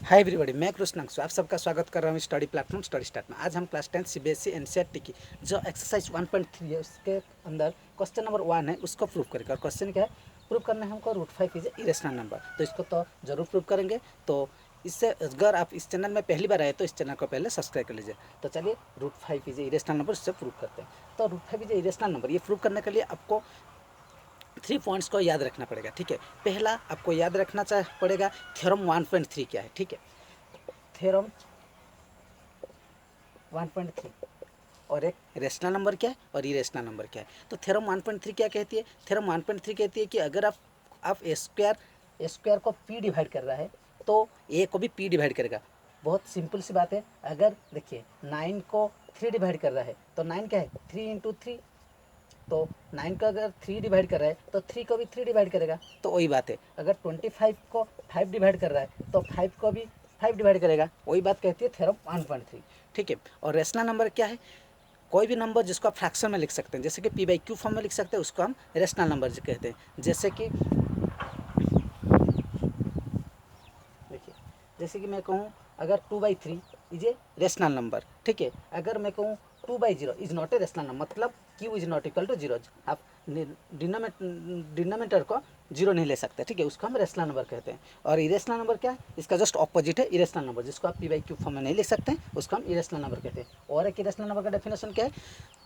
Hi everybody, मैं कृष्णांशु आप सबका स्वागत कर रहा हूँ स्टडी प्लेटफॉर्म स्टडी स्टार्ट में। आज हम क्लास 10 सीबीएसई एनसीईआरटी की जो एक्सरसाइज 1.3 है उसके अंदर क्वेश्चन नंबर 1 है उसको प्रूव करेंगे। और क्वेश्चन क्या है, प्रूव करना है हमको √5 इज इरेशनल नंबर। तो इसको तो जरूर प्रूव करेंगे। तो इससे अगर आप इस चैनल में पहली बार आए तो इस चैनल को पहले सब्सक्राइब कर लीजिए। तो चलिए √5 इज इरेशनल नंबर इससे प्रूव करते हैं। तो √5 इज इरेशनल नंबर ये प्रूव करने के लिए आपको 3 पॉइंट्स को याद रखना पड़ेगा। ठीक है, पहला आपको याद रखना पड़ेगा थ्योरम 1.3 क्या है। ठीक है, थ्योरम 1.3 और एक रेशनल नंबर क्या है और इरेशनल नंबर क्या है। तो थ्योरम 1.3 क्या कहती है? थ्योरम 1.3 कहती है कि अगर आप ए स्क्वायर को पी डिवाइड कर रहा है तो ए को भी पी डिवाइड करेगा। बहुत सिंपल सी बात है। अगर देखिए 9 को 3 डिवाइड कर रहा है तो 9 क्या है, 3 इंटू 3। तो 9 का अगर 3 डिवाइड कर रहा है तो 3 को भी 3 डिवाइड करेगा। तो वही बात है, अगर 25 को 5 डिवाइड कर रहा है तो 5 को भी 5 डिवाइड करेगा। वही बात कहती है थ्योरम 1.3। ठीक है, और रेशनल नंबर क्या है? कोई भी नंबर जिसको आप फ्रैक्शन में लिख सकते हैं, जैसे कि p/q फॉर्म में लिख सकते हैं, उसको हम रेशनल नंबर कहते हैं। जैसे कि मैं कहूँ अगर 2/3 इज ए रेशनल नंबर। ठीक है, अगर मैं कहूँ 2/0 is not a rational number, मतलब q is not equal to 0। आप डिनोमिनेटर को 0 नहीं ले सकते। ठीक है, उसको हम रेशनल नंबर कहते हैं। और इरेशनल नंबर क्या है? इसका जस्ट ऑपोजिट है इरेशनल नंबर, जिसको आप p/q फॉर्म में नहीं लिख सकते हैं, उसको हम इरेशनल नंबर कहते हैं। और एक इरेशनल नंबर का डेफिनेशन क्या है?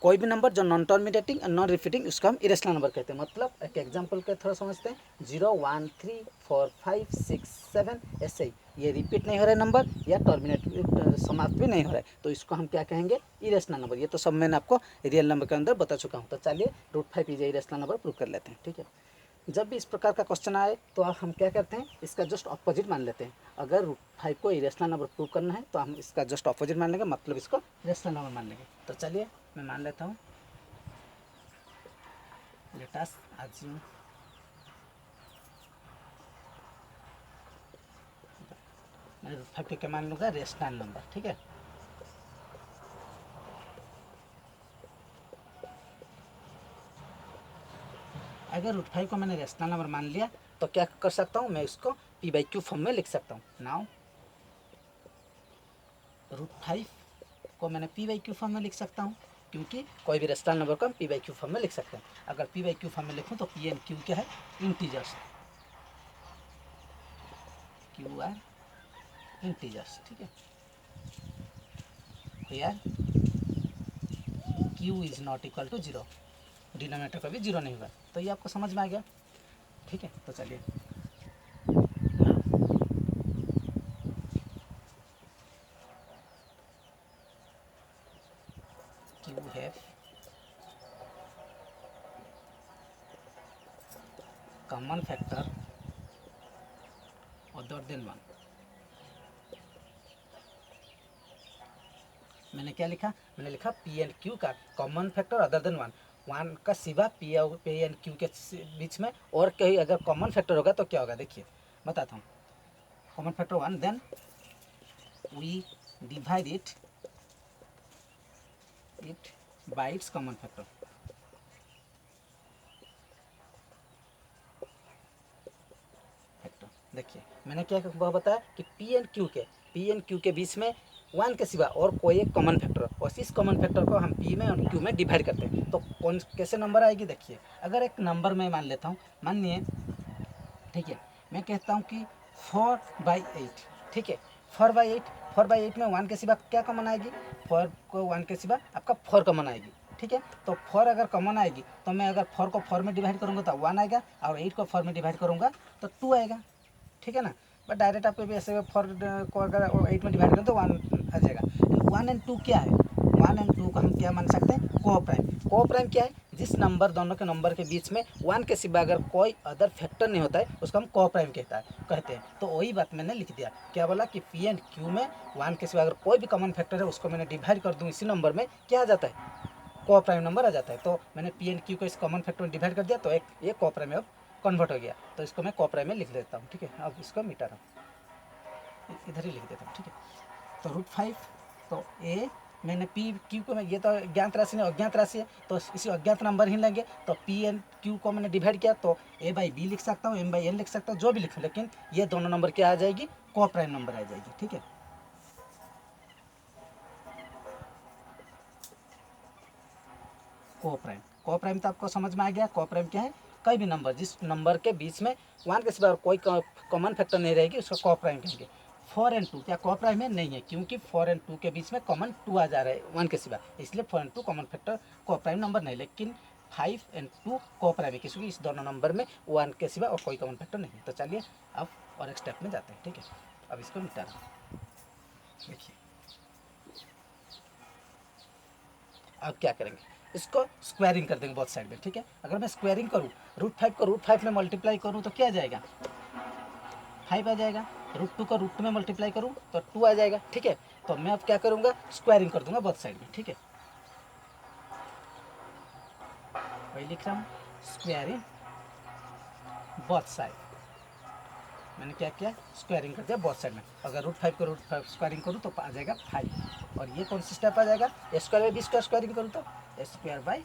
कोई भी नंबर जो नॉन टर्मिनेटिंग और नॉन रिपीटिंग, उसको हम इरेशनल नंबर कहते हैं। मतलब एक एग्जांपल के थोड़ा समझते हैं, 0 1 3 4 5 6 7 ऐसे ही ये रिपीट नहीं हो रहा है नंबर या टर्मिनेट समाप्त भी नहीं हो रहा है, तो इसको हम क्या कहेंगे? Irrational number. ये तो सब मैंने आपको रियल नंबर के अंदर बता चुका हूँ। तो चलिए √5 इज इरेशनल नंबर प्रूव कर लेते हैं। ठीक है, जब भी इस प्रकार का क्वेश्चन आए तो हम क्या करते हैं, इसका जस्ट ऑपोजिट मान लेते हैं। अगर √5 को इरेशनल नंबर प्रूव करना है तो हम इसका जस्ट ऑपोजिट मान लेंगे, मतलब इसको रेशनल नंबर मान लेंगे। तो चलिए मैं मान लेता हूँ, लेट अस अस्यूम मैं √5 को क्या मान लूँगा? Rational number. ठीक है, अगर √5 को मैंने रेशनल नंबर मान लिया तो क्या कर सकता हूँ, मैं इसको p/q फॉर्म में लिख सकता हूँ। नाउ √5 को मैंने p/q फॉर्म में लिख सकता हूँ, क्योंकि कोई भी रेशनल नंबर को हम p/q फॉर्म में लिख सकते हैं। अगर p/q फॉर्म में लिखूँ तो p एंड q क्या है? Integers, q are integers. ठीक है, यार q is not equal to 0, denominator का भी 0 नहीं होगा। तो ये आपको समझ में आ गया। ठीक है, तो चलिए q have common factor other than 1। मैंने क्या लिखा? मैंने लिखा p एंड q का कॉमन फैक्टर अदर देन 1 का सिवा p एंड q के बीच में और कहीं अगर कॉमन फैक्टर होगा तो क्या होगा, देखिए बताता हूँ। Common factor 1, then we divide it by its common factor. देखिए मैंने क्या बताया कि p एंड q के बीच में 1 के सिवा और कोई एक कॉमन फैक्टर, और इस कॉमन फैक्टर को हम p में और q में डिवाइड करते हैं तो कौन कैसे नंबर आएगी? देखिए अगर एक नंबर मैं मान लेता हूँ, मानिए, ठीक है, मैं कहता हूँ कि 4/8। ठीक है, 4/8 में 1 के सिवा क्या कॉमन आएगी? 4 को 1 के सिवा आपका 4 कॉमन आएगी। ठीक है, तो 4 अगर कॉमन आएगी तो मैं अगर 4 को 4 में डिवाइड करूँगा तो 1 आएगा, और 8 को 4 में डिवाइड करूँगा तो 2 आएगा। ठीक है ना, बट डायरेक्ट आपको भी ऐसे 4 को अगर 8 में डिवाइड करें तो 1 आ जाएगा। 1 एंड 2 क्या है? 1 एंड 2 को हम क्या मान सकते हैं? को प्राइम क्या है? जिस नंबर, दोनों के नंबर के बीच में 1 के सिवा अगर कोई अदर फैक्टर नहीं होता है उसको हम को प्राइम कहते हैं। तो वही बात मैंने लिख दिया। क्या बोला कि p एंड q में 1 के सिवा अगर कोई भी कॉमन फैक्टर है उसको मैंने डिवाइड कर दूँ इसी नंबर में, क्या आ जाता है? को प्राइम नंबर आ जाता है। तो मैंने p एंड q को इस कॉमन फैक्टर में डिवाइड कर दिया तो एक ये को प्राइम में अब कन्वर्ट हो गया। तो इसको मैं को प्राइम में लिख देता हूँ। ठीक है, अब इसको मिटा रहा हूँ, इधर ही लिख देता हूँ। ठीक है, तो √5, तो ए मैंने p q को मैं, ये तो ज्ञात राशि नहीं अज्ञात राशि है तो इसी अज्ञात नंबर ही लेंगे। तो p एंड q को मैंने डिवाइड किया तो a/b लिख सकता हूँ, m/n लिख सकता हूँ, जो भी लिखूँ, लेकिन ये दोनों नंबर क्या आ जाएगी? को प्राइम नंबर आ जाएगी। ठीक है, को प्राइम तो आपको समझ में आ गया। को प्राइम क्या है, कोई भी नंबर जिस नंबर के बीच में 1 के सिवा और कोई कॉमन फैक्टर नहीं रहेगी उसको को प्राइम कहेंगे। 4 और 2 क्या को प्राइम है? नहीं है, क्योंकि 4 और 2 के बीच में कॉमन 2 आ जा रहा है 1 के सिवा, इसलिए 4 और 2 कॉमन फैक्टर को प्राइम नंबर नहीं। लेकिन 5 और 2 को प्राइम है, क्योंकि इस दोनों नंबर में 1 के सिवा और कोई कॉमन फैक्टर नहीं। तो चलिए अब और एक स्टेप में जाते हैं। ठीक है, अब इसको निपटा रहा हूँ। देखिए अब क्या करेंगे, इसको स्क्वायरिंग कर देंगे बहुत साइड में। ठीक है, अगर मैं स्क्वायरिंग करूँ, √5 को √5 में मल्टीप्लाई करूँ तो क्या आ जाएगा? 5 आ जाएगा। √2 को √2 में मल्टीप्लाई करूँ तो 2 आ जाएगा। ठीक है, तो मैं अब क्या करूँगा, स्क्वायरिंग कर दूंगा बहुत साइड में। ठीक है, वही लिख रहा हूँ, स्क्वायरिंग बोथ साइड। मैंने क्या किया, स्क्वायरिंग कर दिया बोथ साइड में। अगर √5 को √5 स्क्वायरिंग करूँ तो आ जाएगा 5, और ये कौन सी स्टेप आ जाएगा, a square by b square squaring करूँ तो a square by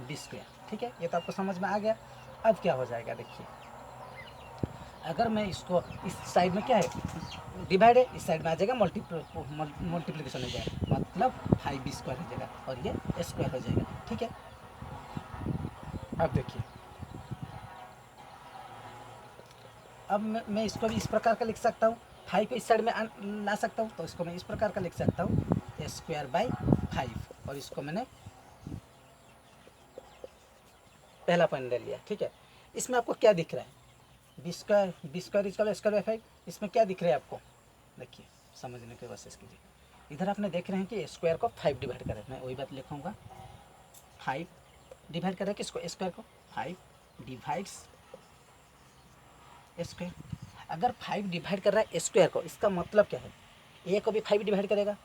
b square. ठीक है, ये तो आपको समझ में आ गया। अब क्या हो जाएगा, देखिए अगर मैं इसको इस साइड में क्या है डिवाइड है, इस साइड में आ जाएगा मल्टीप्लिकेशन हो जाएगा, मतलब 5b स्क्वायर हो जाएगा और ये स्क्वायर हो जाएगा। ठीक है, अब देखिए अब मैं इसको भी इस प्रकार का लिख सकता हूँ, 5 को इस साइड में ला सकता हूँ, तो इसको मैं इस प्रकार का लिख सकता हूँ ए स्क्वायर बाई 5, और इसको मैंने पहला पॉइंट ले लिया। ठीक है, इसमें आपको क्या दिख रहा है, बी स्क्वायर इसका स्क्वायर बाई 5, इसमें क्या दिख रहा है आपको, देखिए समझने की कोशिश कीजिए। इधर आपने देख रहे हैं कि स्क्वायर को 5 डिवाइड करें, मैं वही बात लिखूँगा, 5 डिवाइड करें किसको, स्क्वायर को, 5 डिवाइड्स स्क्वायर। अगर 5 डिवाइड कर रहा है स्क्वायर को, इसका मतलब क्या है, ए को भी 5 डिवाइड करेगा,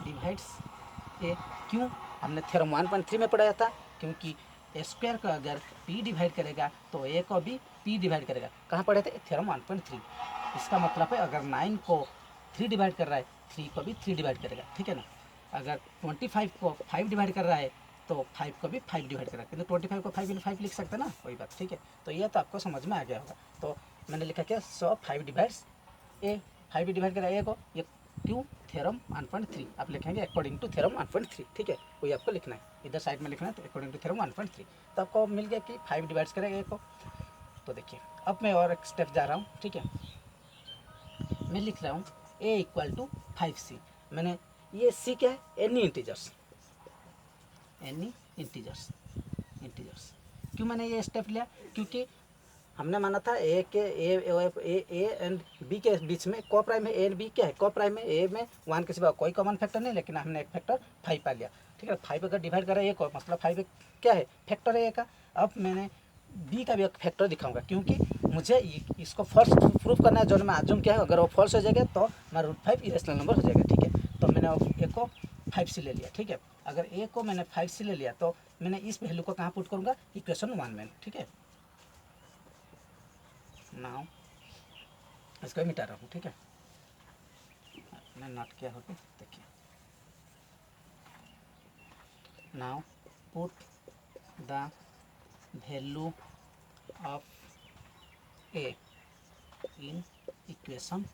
डिवाइड्स ए। क्यों, हमने थ्योरम 1.3 में पढ़ाया था, क्योंकि स्क्वायर को अगर पी डिवाइड करेगा तो ए को भी पी डिवाइड करेगा। कहाँ पढ़े थे, थ्योरम 1.3। इसका मतलब है अगर 9 को 3 डिवाइड कर रहा है, 3 को भी 3 डिवाइड करेगा। ठीक है ना, अगर 25 को 5 डिवाइड कर रहा है तो 5 को भी 5 डिवाइड करेगा, किंतु 25 को 5 × 5 लिख सकते हैं ना, वही बात। ठीक है, तो ये तो आपको समझ में आ गया होगा। तो मैंने लिखा क्या, 5 डिवाइड्स ए, 5 डिवाइड करा ए को, ये क्यों, थ्योरम 1.3 आप लिखेंगे अकॉर्डिंग टू थ्योरम 1.3। ठीक है, वही आपको लिखना है, इधर साइड में लिखना है, तो अकॉर्डिंग टू थ्योरम 1.3। तो आपको मिल गया कि 5 डिवाइड्स करेगा ए को। तो देखिए अब मैं और एक स्टेप जा रहा हूँ। ठीक है, मैं लिख रहा हूँ ए इक्वल टू 5c। मैंने ये सी क्या है, any integers, any integers, integers. क्यों मैंने ये स्टेप लिया, क्योंकि हमने माना था ए एंड बी के बीच में को प्राइम है, ए एंड बी क्या है, को प्राइम है। ए में 1 के सिवा कोई कॉमन फैक्टर नहीं, लेकिन हमने एक फैक्टर 5 पा लिया। ठीक है, 5 अगर डिवाइड करें ए को, मतलब 5 क्या है, फैक्टर है ए का। अब मैंने बी का भी एक फैक्टर दिखाऊंगा, क्योंकि मुझे इसको फर्स्ट प्रूफ करना है, जो मैं आजूम क्या है, अगर वो फॉल्स हो जाएगा तो मेरा √5 इरेशनल नंबर हो जाएगा। ठीक है, तो मैंने ए को 5c ले लिया। ठीक है, अगर ए को मैंने 5c ले लिया तो मैंने इस वैल्यू को कहाँ पुट करूँगा, इक्वेशन 1 में। ठीक है, नाउ इसको मिटा रहा हूँ। ठीक है, मैं नोट किया होगा, देखिए now put the value of A in equation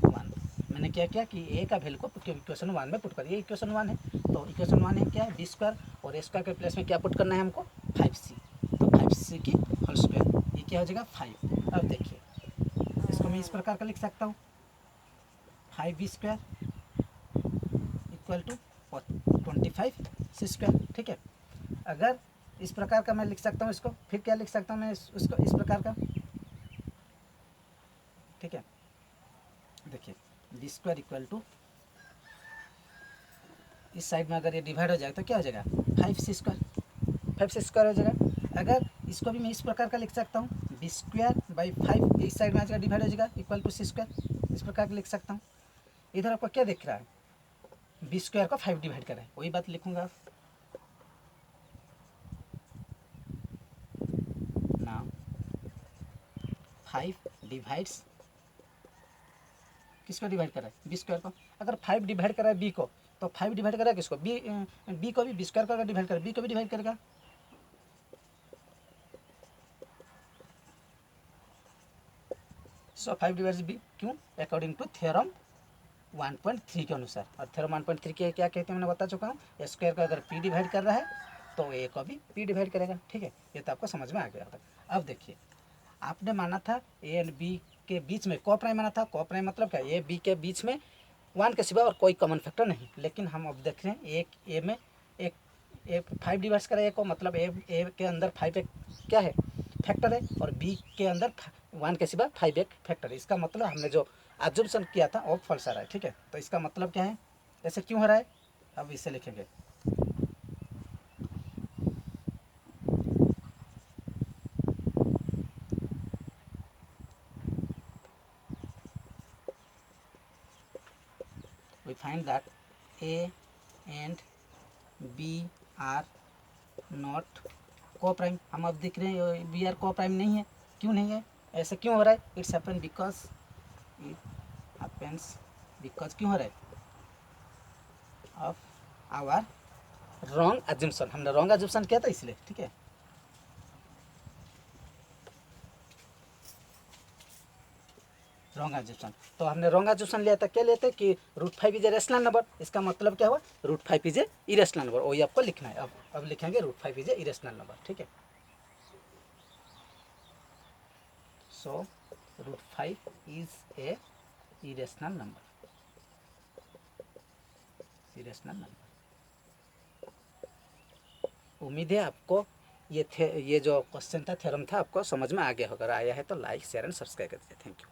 1। मैंने क्या किया कि ए का वैल्यू को इक्वेशन 1 में पुट कर दिया। इक्वेशन 1 है, तो इक्वेशन 1 है क्या है, बी स्क्वायर, और ए स्क्वायर के प्लेस में क्या पुट करना है हमको, 5c। तो 5c की होल स्क्वायर, ये क्या हो जाएगा 5। अब देखिए इसको मैं इस प्रकार का लिख सकता हूँ, 5b square equal to 25c square. ठीक है, अगर इस प्रकार का मैं लिख सकता हूँ इसको, फिर क्या लिख सकता हूँ मैं उसको इस प्रकार का। ठीक है, देखिए बी स्क्वायर इक्वल टू, इस साइड में अगर ये डिवाइड हो जाएगा तो क्या हो जाएगा, 5c स्क्वायर, 5c स्क्वायर हो जाएगा। अगर इसको भी मैं इस प्रकार का लिख सकता हूँ, बी स्क्वायर बाई 5 इस साइड में आ जाएगा, डिवाइड हो जाएगा, इक्वल टू c स्क्वायर, इस प्रकार का लिख सकता हूँ। इधर आपको क्या दिख रहा है, बी स्क्वायर को 5 डिवाइड करें, वही बात लिखूंगा। नाउ 5 डिवाइड्स, किसको डिवाइड करा है, बी स्क्वायर को। अगर 5 डिवाइड करा है बी को, तो 5 डिवाइड करा किसको, बी को भी, बी स्क्वायर को अगर डिवाइड करा बी को भी डिवाइड करेगा। सो 5 डिवाइड बी क्यों, अकॉर्डिंग टू थ्योरम 1.3 के अनुसार। और थ्योरम 1.3 के क्या कहते हैं मैंने बता चुका हूँ, ए स्क्वायर का अगर पी डिवाइड कर रहा है तो ए का भी पी डिवाइड करेगा। ठीक है, ये तो आपको समझ में आ गया होगा। अब देखिए, आपने माना था ए एंड बी के बीच में को प्राइम माना था। को प्राइम मतलब क्या, ए बी के बीच में 1 के सिवा और कोई कॉमन फैक्टर नहीं। लेकिन हम अब देख रहे हैं एक ए में एक ए 5 डिवाइड करे ए को, मतलब ए के अंदर 5 एक क्या है फैक्टर है, और बी के अंदर 1 के सिवा 5 एक फैक्टर है। इसका मतलब हमने जो एज्यूम्पशन किया था वो फॉल्स आ रहा है। ठीक है, तो इसका मतलब क्या है, ऐसे क्यों हो रहा है, अब इसे लिखेंगे। we find that A and B are not को प्राइम। हम अब देख रहे हैं बी आर को प्राइम नहीं है। क्यों नहीं है, ऐसे क्यों हो रहा है, it's happen because, it happens because क्यों हो रहा है, ऑफ आवर रॉन्ग एज्यूम्पशन। हमने रॉन्ग एज्यूम्पशन किया था इसलिए। ठीक है, रॉन्ग एज्यूम्पशन, तो हमने रॉन्ग एज्यूम्पशन लिया था, क्या लेते कि √5 इज ए रेशनल नंबर। इसका मतलब क्या हुआ, √5 इज ए इरेशनल नंबर, वही आपको लिखना है। अब लिखेंगे √5 इज ए इरेशनल नंबर। ठीक है, सो √5 is a irrational number, irrational number. उम्मीद है आपको ये जो क्वेश्चन था, थ्योरम था, आपको समझ में आ गया होगा। आया है तो लाइक शेयर एंड सब्सक्राइब कर दीजिए। Thank you.